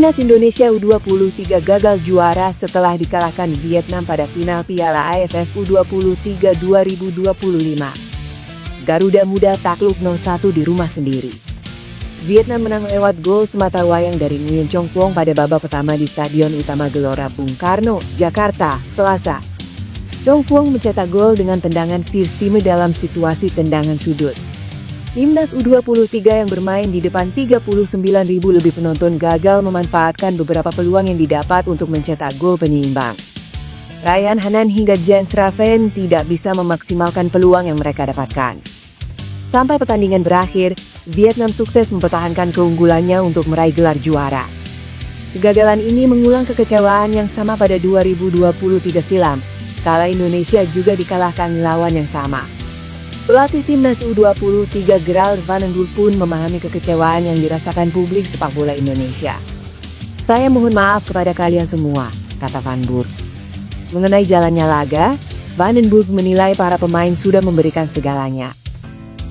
Timnas Indonesia U23 gagal juara setelah dikalahkan Vietnam pada final Piala AFF U23 2025. Garuda Muda takluk 0-1 di rumah sendiri. Vietnam menang lewat gol semata wayang dari Nguyen Chong Phuong pada babak pertama di Stadion Utama Gelora Bung Karno, Jakarta, Selasa. Chong Phuong mencetak gol dengan tendangan fierce time dalam situasi tendangan sudut. Timnas U23 yang bermain di depan 39.000 lebih penonton gagal memanfaatkan beberapa peluang yang didapat untuk mencetak gol penyeimbang. Ryan Hanan hingga Jens Raven tidak bisa memaksimalkan peluang yang mereka dapatkan. Sampai pertandingan berakhir, Vietnam sukses mempertahankan keunggulannya untuk meraih gelar juara. Kegagalan ini mengulang kekecewaan yang sama pada 2023 silam, kala Indonesia juga dikalahkan lawan yang sama. Pelatih Timnas U23 Gerald Van den Burg pun memahami kekecewaan yang dirasakan publik sepak bola Indonesia. "Saya mohon maaf kepada kalian semua," kata Van Burg. Mengenai jalannya laga, Van den Burg menilai para pemain sudah memberikan segalanya.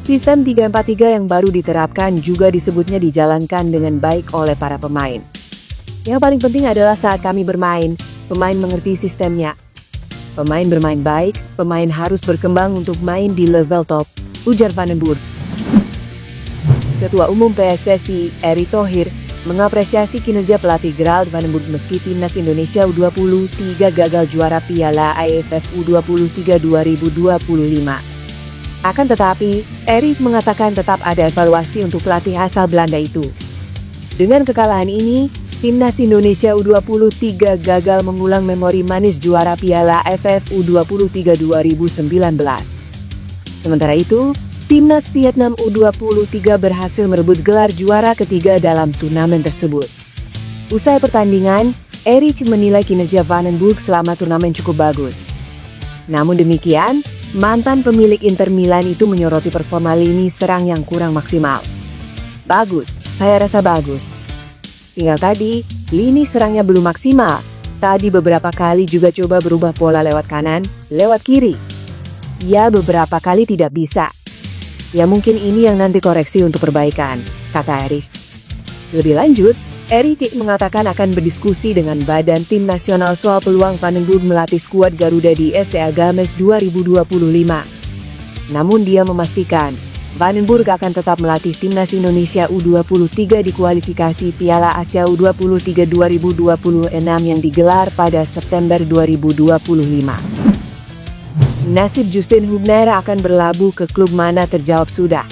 Sistem 3-4-3 yang baru diterapkan juga disebutnya dijalankan dengan baik oleh para pemain. "Yang paling penting adalah saat kami bermain, pemain mengerti sistemnya. Pemain bermain baik, pemain harus berkembang untuk main di level top," ujar Van den Burg. Ketua Umum PSSI, Erick Thohir, mengapresiasi kinerja pelatih Gerald Van den Burg meski Timnas Indonesia U23 gagal juara Piala AFF U23 2025. Akan tetapi, Erick mengatakan tetap ada evaluasi untuk pelatih asal Belanda itu. Dengan kekalahan ini, Timnas Indonesia U23 gagal mengulang memori manis juara Piala AFF U23 2019. Sementara itu, Timnas Vietnam U23 berhasil merebut gelar juara ketiga dalam turnamen tersebut. Usai pertandingan, Erick menilai kinerja Van den Burg selama turnamen cukup bagus. Namun demikian, mantan pemilik Inter Milan itu menyoroti performa lini serang yang kurang maksimal. "Bagus, saya rasa bagus. Tinggal tadi, lini serangnya belum maksimal. Tadi beberapa kali juga coba berubah pola lewat kanan, lewat kiri. Ya beberapa kali tidak bisa. Ya mungkin ini yang nanti koreksi untuk perbaikan," kata Erick. Lebih lanjut, Erick mengatakan akan berdiskusi dengan badan tim nasional soal peluang Van den Burg melatih skuad Garuda di SEA Games 2025. Namun dia memastikan, Van den Burg akan tetap melatih Timnas Indonesia U23 di kualifikasi Piala Asia U23 2026 yang digelar pada September 2025. Nasib Justin Hubner akan berlabuh ke klub mana terjawab sudah.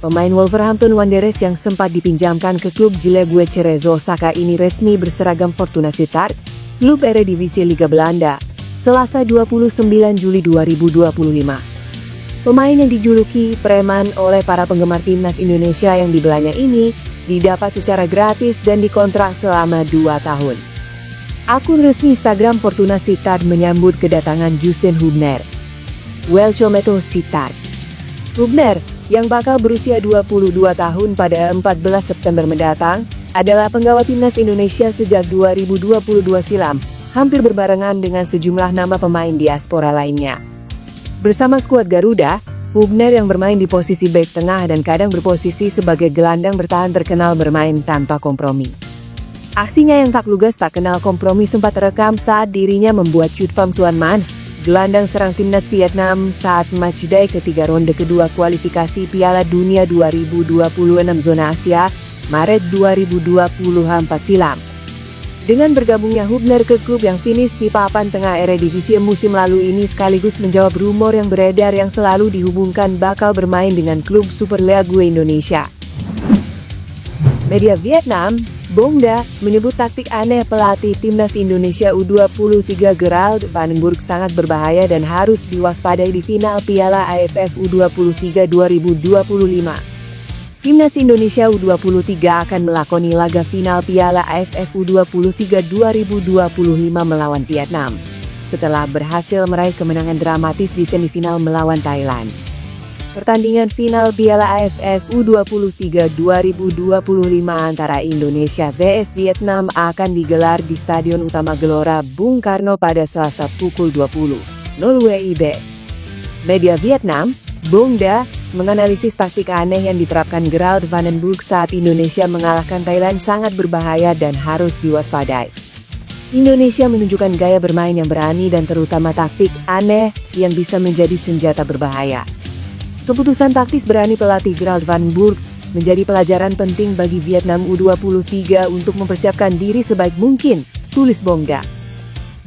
Pemain Wolverhampton Wanderers yang sempat dipinjamkan ke klub Jelegue Cerezo Osaka ini resmi berseragam Fortuna Sittard, klub Eredivisie Liga Belanda, Selasa 29 Juli 2025. Pemain yang dijuluki preman oleh para penggemar Timnas Indonesia yang dibelanya ini didapat secara gratis dan dikontrak selama 2 tahun. Akun resmi Instagram Fortuna Sittard menyambut kedatangan Justin Hubner. "Welcome to Sittard." Hubner, yang bakal berusia 22 tahun pada 14 September mendatang, adalah penggawa Timnas Indonesia sejak 2022 silam, hampir berbarengan dengan sejumlah nama pemain diaspora lainnya. Bersama skuad Garuda, Hubner yang bermain di posisi bek tengah dan kadang berposisi sebagai gelandang bertahan terkenal bermain tanpa kompromi. Aksinya yang tak lugas tak kenal kompromi sempat terekam saat dirinya membuat shoot Pham Xuan Man, gelandang serang Timnas Vietnam saat matchday ketiga ronde kedua kualifikasi Piala Dunia 2026 Zona Asia, Maret 2024 silam. Dengan bergabungnya Hubner ke klub yang finish di papan tengah Eredivisie musim lalu ini sekaligus menjawab rumor yang beredar yang selalu dihubungkan bakal bermain dengan klub Super League Indonesia. Media Vietnam, Bongda, menyebut taktik aneh pelatih Timnas Indonesia U23 Gerald Van den Burg sangat berbahaya dan harus diwaspadai di final Piala AFF U23 2025. Timnas Indonesia U23 akan melakoni laga final Piala AFF U23 2025 melawan Vietnam, setelah berhasil meraih kemenangan dramatis di semifinal melawan Thailand. Pertandingan final Piala AFF U23 2025 antara Indonesia vs Vietnam akan digelar di Stadion Utama Gelora Bung Karno pada Selasa pukul 20.00 WIB. Media Vietnam, Bongda, menganalisis taktik aneh yang diterapkan Gerald van den Burg saat Indonesia mengalahkan Thailand sangat berbahaya dan harus diwaspadai. Indonesia menunjukkan gaya bermain yang berani dan terutama taktik aneh yang bisa menjadi senjata berbahaya. Keputusan taktis berani pelatih Gerald van den Burg menjadi pelajaran penting bagi Vietnam U23 untuk mempersiapkan diri sebaik mungkin, tulis Bongda.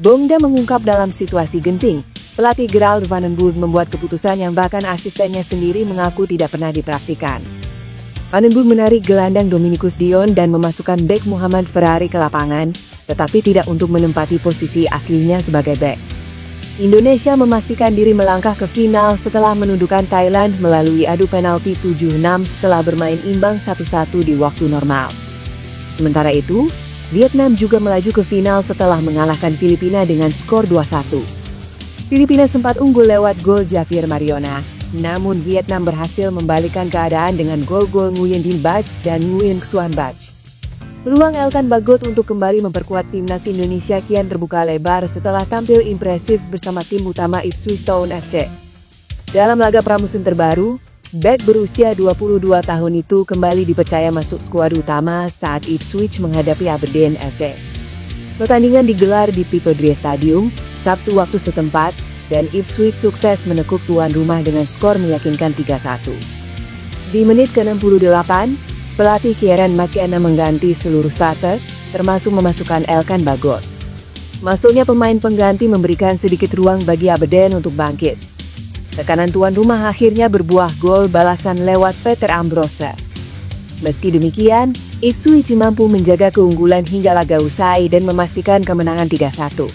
Bongda mengungkap dalam situasi genting, pelatih Gerald van den Burg membuat keputusan yang bahkan asistennya sendiri mengaku tidak pernah dipraktikkan. Van den Burg menarik gelandang Dominikus Dion dan memasukkan bek Muhammad Ferrari ke lapangan, tetapi tidak untuk menempati posisi aslinya sebagai bek. Indonesia memastikan diri melangkah ke final setelah menundukkan Thailand melalui adu penalti 7-6 setelah bermain imbang 1-1 di waktu normal. Sementara itu, Vietnam juga melaju ke final setelah mengalahkan Filipina dengan skor 2-1. Filipina sempat unggul lewat gol Javier Mariona, namun Vietnam berhasil membalikkan keadaan dengan gol-gol Nguyen Dinh Bach dan Nguyen Xuan Bach. Peluang Elkan Bagot untuk kembali memperkuat timnas Indonesia kian terbuka lebar setelah tampil impresif bersama tim utama Ipswich Town FC. Dalam laga pramusim terbaru, bek berusia 22 tahun itu kembali dipercaya masuk skuad utama saat Ipswich menghadapi Aberdeen FC. Pertandingan digelar di Pipe Drie Stadium, Sabtu waktu setempat, dan Ipswich sukses menekuk tuan rumah dengan skor meyakinkan 3-1. Di menit ke-68, pelatih Kieran McKenna mengganti seluruh starter, termasuk memasukkan Elkan Bagot. Masuknya pemain pengganti memberikan sedikit ruang bagi Aberdeen untuk bangkit. Tekanan tuan rumah akhirnya berbuah gol balasan lewat Peter Ambrose. Meski demikian, Ipswich mampu menjaga keunggulan hingga laga usai dan memastikan kemenangan 3-1.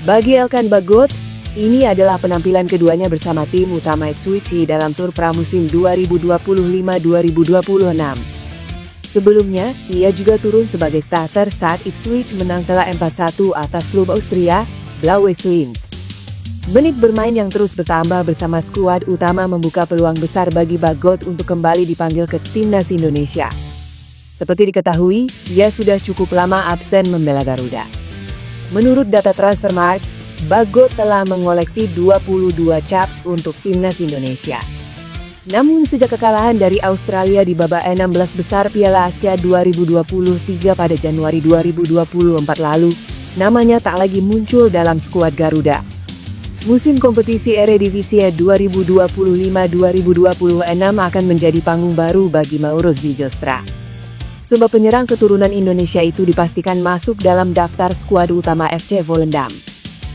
Bagi Elkan Bagot, ini adalah penampilan keduanya bersama tim utama Ipswich dalam tur pramusim 2025-2026. Sebelumnya, ia juga turun sebagai starter saat Ipswich menang telak 4-1 atas klub Austria, Blauwe Swans. Menit bermain yang terus bertambah bersama skuad utama membuka peluang besar bagi Bagot untuk kembali dipanggil ke timnas Indonesia. Seperti diketahui, ia sudah cukup lama absen membela Garuda. Menurut data Transfermarkt, Bagot telah mengoleksi 22 caps untuk timnas Indonesia. Namun sejak kekalahan dari Australia di babak 16 besar Piala Asia 2023 pada Januari 2024 lalu, namanya tak lagi muncul dalam skuad Garuda. Musim kompetisi Eredivisie 2025-2026 akan menjadi panggung baru bagi Mauro Zijlstra. Sebab penyerang keturunan Indonesia itu dipastikan masuk dalam daftar skuad utama FC Volendam.